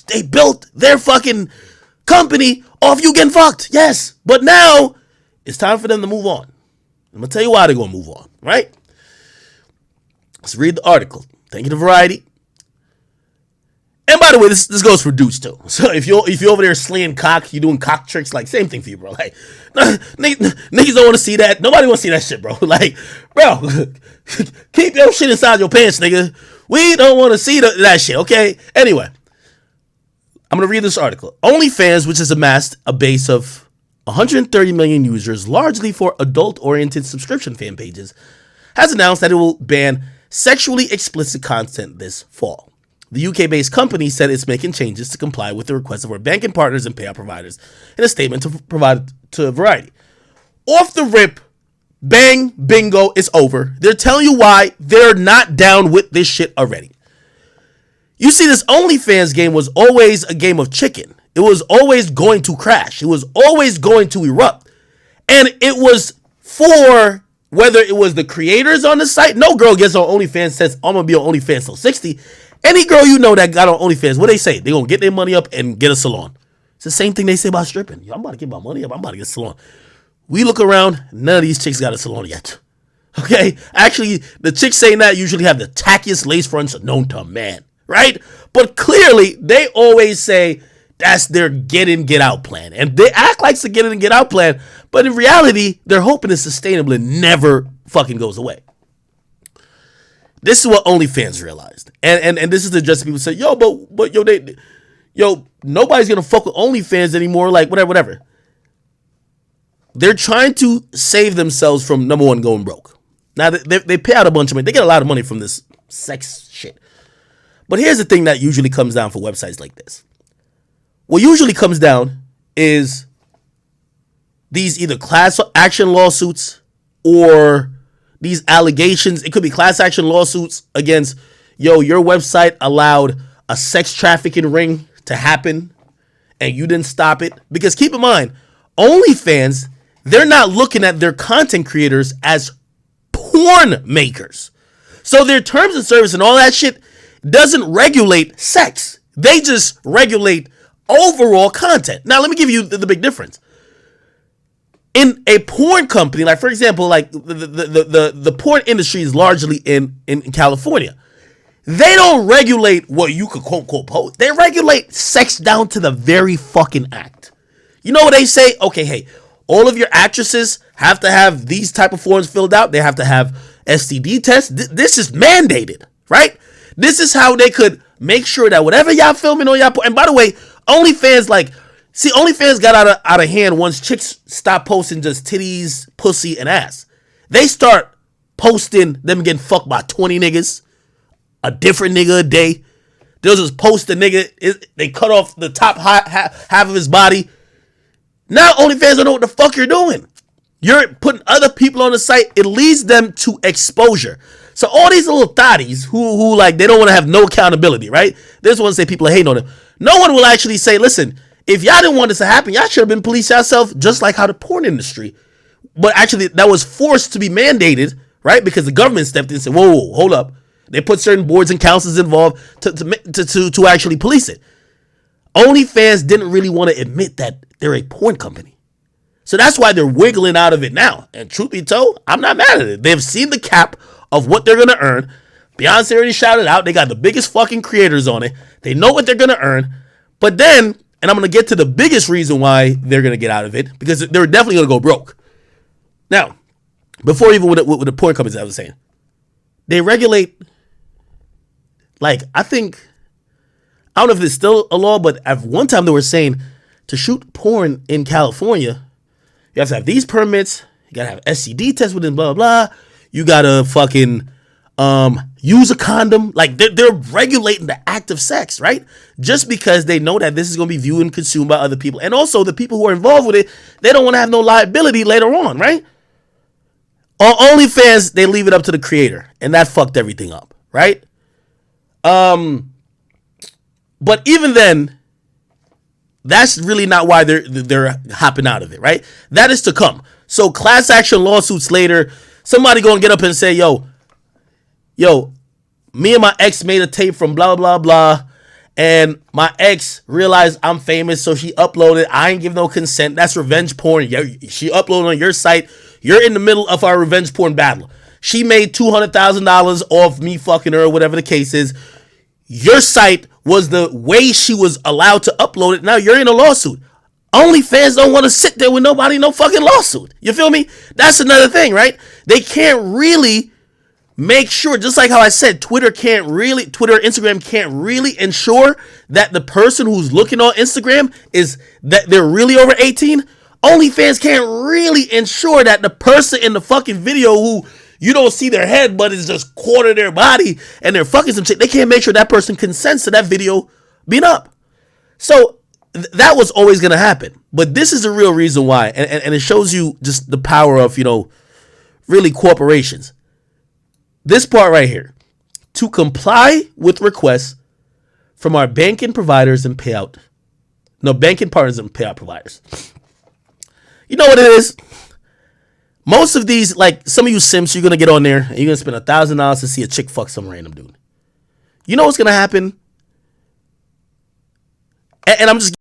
They built their fucking company off you getting fucked. Yes. But now it's time for them to move on. I'm going to tell you why they're going to move on, right? Let's read the article. Thank you to Variety. And by the way, this goes for dudes too. So if you're over there slaying cock, you doing cock tricks, like same thing for you, bro. Like niggas don't want to see that. Nobody want to see that shit, bro. Like, bro, keep your shit inside your pants, nigga. We don't want to see that shit, okay? Anyway, I'm going to read this article. OnlyFans, which has amassed a base of 130 million users, largely for adult-oriented subscription fan pages, has announced that it will ban sexually explicit content this fall. The UK-based company said it's making changes to comply with the requests of our banking partners and payout providers in a statement to provide to Variety. Off the rip, bang, bingo, it's over. They're telling you why they're not down with this shit already. You see, this OnlyFans game was always a game of chicken. It was always going to crash. It was always going to erupt. And it was for whether it was the creators on the site. No girl gets on OnlyFans says, I'm going to be on OnlyFans till 60. Any girl you know that got on OnlyFans, what they say? They going to get their money up and get a salon. It's the same thing they say about stripping. Yo, I'm about to get my money up. I'm about to get a salon. We look around, none of these chicks got a salon yet. Okay? Actually, the chicks saying that usually have the tackiest lace fronts known to man. Right? But clearly, they always say that's their get in, get out plan. And they act like it's a get in and get out plan. But in reality, they're hoping it's sustainable and never fucking goes away. This is what OnlyFans realized. And this is the just people say, yo, but nobody's gonna fuck with OnlyFans anymore, like whatever. They're trying to save themselves from, number one, going broke. Now they pay out a bunch of money. They get a lot of money from this sex shit. But here's the thing that usually comes down for websites like this. What usually comes down is these either class action lawsuits or these allegations. It could be class action lawsuits against, your website allowed a sex trafficking ring to happen and you didn't stop it. Because keep in mind, OnlyFans, they're not looking at their content creators as porn makers. So their terms of service and all that shit doesn't regulate sex. They just regulate overall content. Now, let me give you the big difference. In a porn company, like for example, like the porn industry is largely in California. They don't regulate what you could quote unquote post. They regulate sex down to the very fucking act. You know what they say? Okay, hey, all of your actresses have to have these type of forms filled out. They have to have STD tests. This is mandated, right? This is how they could make sure that whatever y'all filming on y'all, and by the way, OnlyFans OnlyFans got out of hand once chicks stopped posting just titties, pussy, and ass. They start posting them getting fucked by 20 niggas, a different nigga a day. They'll just post a nigga, they cut off the top half of his body. Now OnlyFans don't know what the fuck you're doing. You're putting other people on the site. It leads them to exposure. So all these little thotties who like, they don't want to have no accountability, right? They just want to say people are hating on them. No one will actually say, listen, if y'all didn't want this to happen, y'all should have been police yourself, just like how the porn industry. But actually, that was forced to be mandated, right? Because the government stepped in and said, whoa, hold up. They put certain boards and councils involved to actually police it. OnlyFans didn't really want to admit that they're a porn company. So that's why they're wiggling out of it now. And truth be told, I'm not mad at it. They've seen the cap of what they're going to earn. Beyonce already shouted out. They got the biggest fucking creators on it. They know what they're going to earn. But then, and I'm going to get to the biggest reason why they're going to get out of it, because they're definitely going to go broke. Now, before even with the porn companies I was saying, they regulate, like, I don't know if it's still a law, but at one time they were saying to shoot porn in California, you have to have these permits, you got to have STD tests within blah, blah, blah. You got to fucking use a condom. Like, they're regulating the act of sex, right? Just because they know that this is going to be viewed and consumed by other people. And also the people who are involved with it, they don't want to have no liability later on, right? On OnlyFans, they leave it up to the creator. And that fucked everything up, right? But even then, that's really not why they're hopping out of it, right? That is to come. So class action lawsuits later, somebody gonna get up and say, yo, me and my ex made a tape from blah, blah, blah, and my ex realized I'm famous, so she uploaded. I ain't give no consent. That's revenge porn. She uploaded on your site. You're in the middle of our revenge porn battle. She made $200,000 off me fucking her, or whatever the case is. Your site was the way she was allowed to upload it. Now you're in a lawsuit. OnlyFans don't want to sit there with nobody, no fucking lawsuit. You feel me? That's another thing, right? They can't really make sure, just like how I said, Twitter and Instagram can't really ensure that the person who's looking on Instagram is that they're really over 18. OnlyFans can't really ensure that the person in the fucking video who you don't see their head, but it's just quarter their body and they're fucking some shit. They can't make sure that person consents to that video being up. So that was always going to happen. But this is the real reason why. And it shows you just the power of, really corporations. This part right here. To comply with requests from our banking providers and banking partners and payout providers. You know what it is? Most of these, like some of you simps, you're going to get on there and you're going to spend $1,000 to see a chick fuck some random dude. You know what's going to happen? And I'm just